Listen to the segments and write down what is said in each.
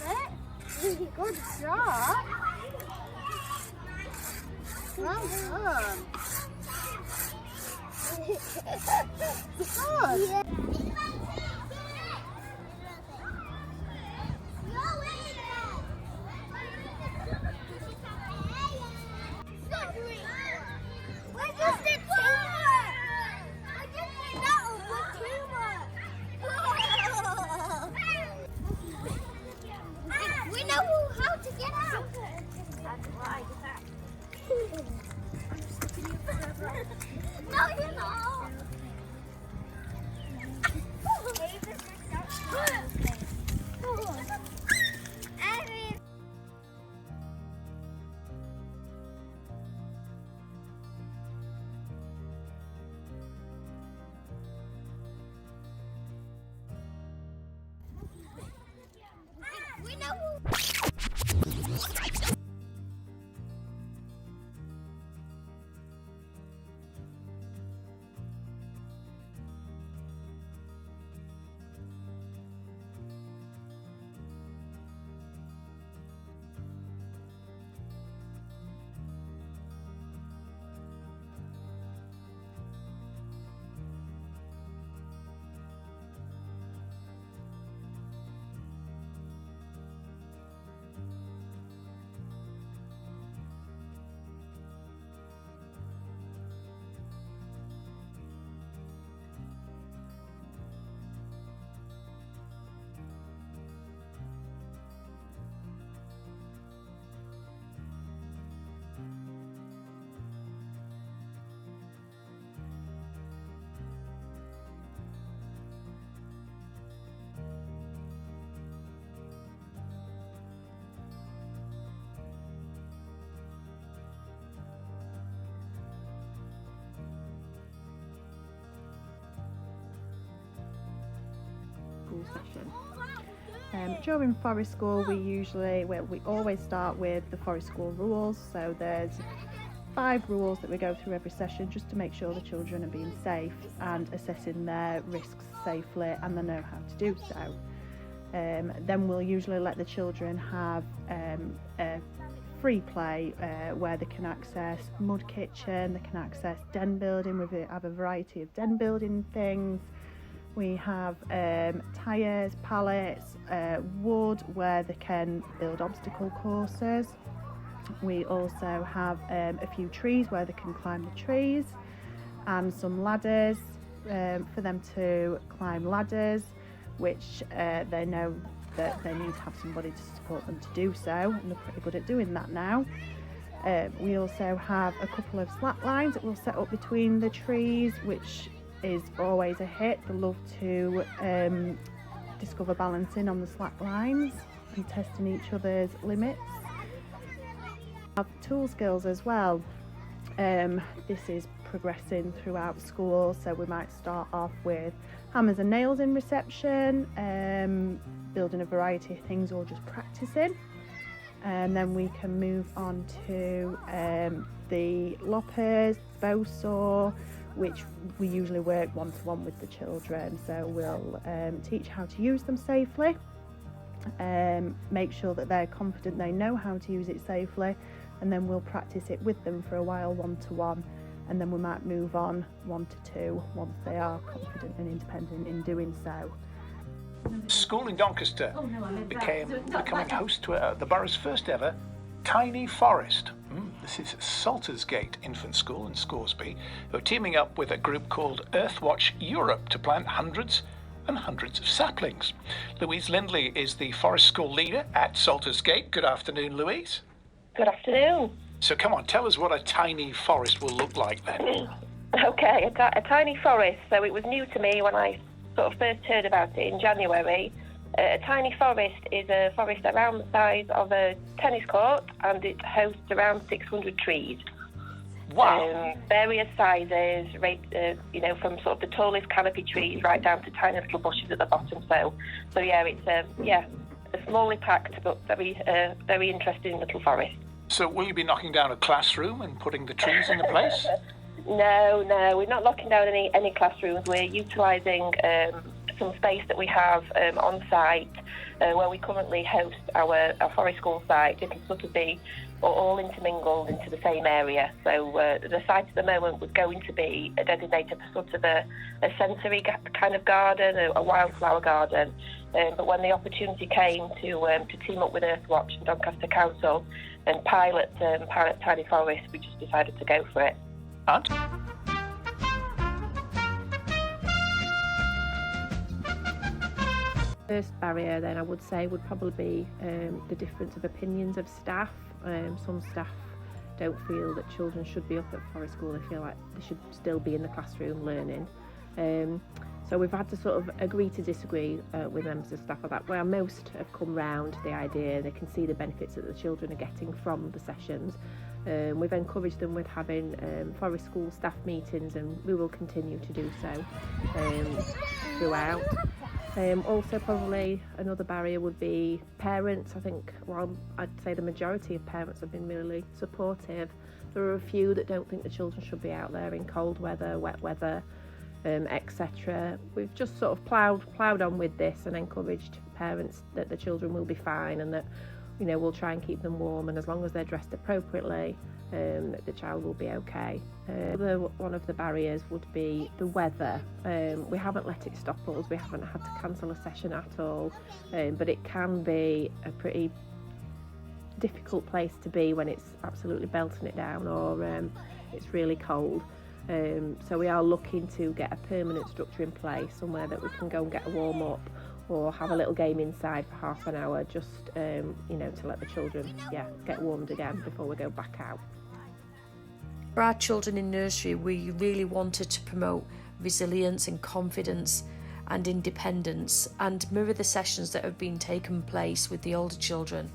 That's it. Good job. Well done. Good. Yeah. We know how to get out. That's why. No, you're not. We know. Session. During forest school we always start with the forest school rules, so there's 5 rules that we go through every session just to make sure the children are being safe and assessing their risks safely and they know how to do so. Then we'll usually let the children have a free play where they can access mud kitchen, they can access den building. We have a variety of den building things. We have tyres, pallets, wood where they can build obstacle courses. We also have a few trees where they can climb the trees, and some ladders for them to climb ladders, which they know that they need to have somebody to support them to do so, and they're pretty good at doing that now. We also have a couple of slack lines that we'll set up between the trees, which is always a hit. They love to discover balancing on the slack lines and testing each other's limits. Have tool skills as well. This is progressing throughout school, so we might start off with hammers and nails in reception, building a variety of things or just practicing, and then we can move on to the loppers, bow saw, which we usually work one-to-one with the children. So we'll teach how to use them safely, make sure that they're confident they know how to use it safely, and then we'll practice it with them for a while one-to-one, and then we might move on 1-2 once they are confident and independent in doing so. School in Doncaster becoming host to the borough's first ever Tiny Forest. This is Saltersgate Infant School in Scoresby, who are teaming up with a group called Earthwatch Europe to plant hundreds and hundreds of saplings. Louise Lindley is the forest school leader at Saltersgate. Good afternoon, Louise. Good afternoon. So come on, tell us what a tiny forest will look like then. Okay, a tiny forest. So it was new to me when I sort of first heard about it in January. A tiny forest is a forest around the size of a tennis court, and it hosts around 600 trees. Wow. Various sizes, from sort of the tallest canopy trees right down to tiny little bushes at the bottom. So yeah, it's a smallly packed but very interesting little forest. So will you be knocking down a classroom and putting the trees into place? No, we're not knocking down any classrooms. We're utilising some space that we have on site where we currently host our forest school site. It'll sort of be all intermingled into the same area. So the site at the moment was going to be designated for sort of a sensory kind of garden, a wildflower garden. But when the opportunity came to team up with Earthwatch and Doncaster Council and pilot Tiny Forest, we just decided to go for it. And First barrier then I would say would probably be the difference of opinions of staff. Some staff don't feel that children should be up at Forest School. They feel like they should still be in the classroom learning. So we've had to sort of agree to disagree with members of staff about where most have come round the idea. They can see the benefits that the children are getting from the sessions. We've encouraged them with having Forest School staff meetings, and we will continue to do so throughout. Also probably another barrier would be parents. I think, well, I'd say the majority of parents have been really supportive. There are a few that don't think the children should be out there in cold weather, wet weather, etc. We've just sort of ploughed on with this and encouraged parents that the children will be fine, and that, you know, we'll try and keep them warm, and as long as they're dressed appropriately, the child will be okay. One of the barriers would be the weather. We haven't let it stop us. We haven't had to cancel a session at all, but it can be a pretty difficult place to be when it's absolutely belting it down, or it's really cold. So we are looking to get a permanent structure in place, somewhere that we can go and get a warm up or have a little game inside for half an hour, just you know, to let the children get warmed again before we go back out. For our children in nursery, we really wanted to promote resilience and confidence and independence, and mirror the sessions that have been taken place with the older children.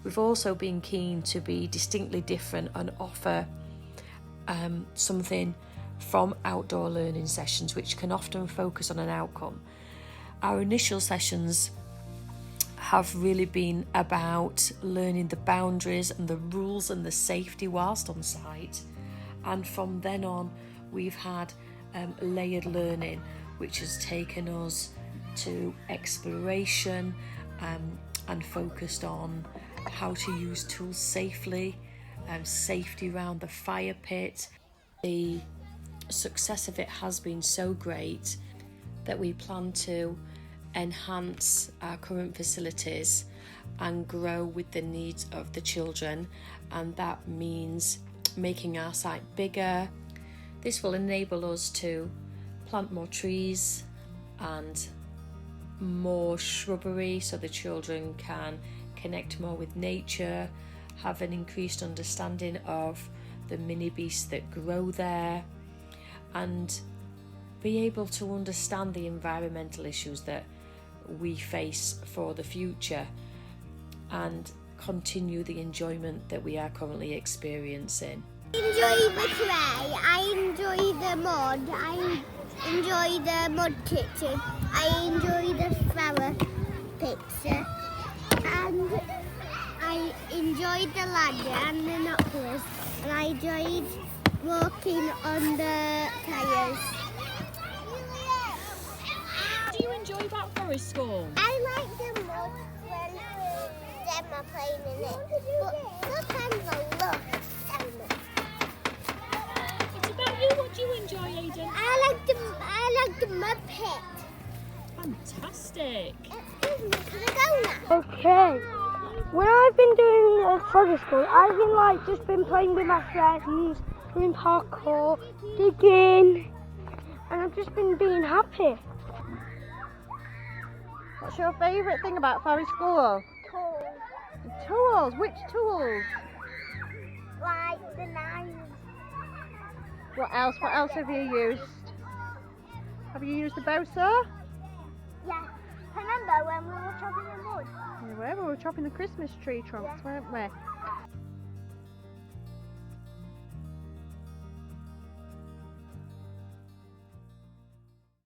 We've also been keen to be distinctly different and offer something from outdoor learning sessions, which can often focus on an outcome. Our initial sessions have really been about learning the boundaries and the rules and the safety whilst on site, and from then on we've had layered learning, which has taken us to exploration and focused on how to use tools safely, safety around the fire pit. The success of it has been so great that we plan to enhance our current facilities and grow with the needs of the children, and that means making our site bigger. This will enable us to plant more trees and more shrubbery so the children can connect more with nature, have an increased understanding of the mini beasts that grow there, and be able to understand the environmental issues that we face for the future, and continue the enjoyment that we are currently experiencing. I enjoy the clay, I enjoy the mud, I enjoy the mud kitchen, I enjoy the flower picture, and I enjoyed the ladder and the knuckles, and I enjoyed walking on the tyres. Do you enjoy about Forest School? I like the mud when them are playing in it, but sometimes I love it so much. It's about you. What do you enjoy, Aidan? I like the mud pit. Fantastic. Excuse me, can I go now? Okay. When I've been doing Forest School, I've been just been playing with my friends, doing parkour, digging, and I've just been being happy. What's your favourite thing about Forest School? Tools, The tools. Which tools? like the knives. What else? What else have you used? Have you used the bow saw? Yeah. Remember when we were chopping the wood? We were chopping the Christmas tree trunks, weren't we?